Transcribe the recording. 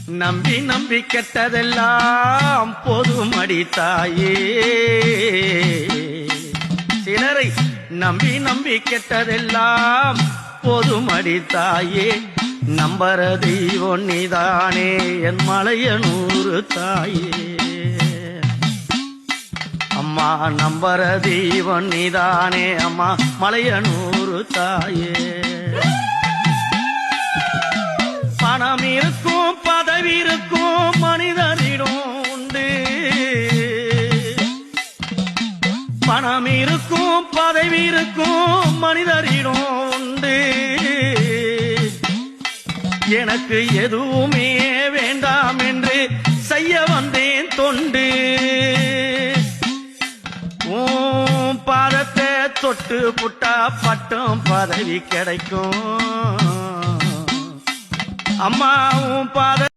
நம்பி நம்பி கெட்டதெல்லாம் போதுமடி தாயே. சிலரை நம்பி நம்பி கெட்டதெல்லாம் போதுமடி தாயே. நம்பர தெய்வம் நீதானே என் மலையனூறு தாயே. அம்மா நம்பர தெய்வம் நீதானே அம்மா மலையனூறு தாயே. பணம் இருக்கும் பதவி இருக்கும் மனிதனிடம் உண்டு. பணம் இருக்கும் பதவி இருக்கும் மனிதரிடம் உண்டு. எனக்கு எதுவுமே வேண்டாம் என்று செய்ய வந்தேன் தொண்டு. பாதத்தை தொட்டு புட்டா பட்டம் பதவி கிடைக்கும். அம்மாவும் பாத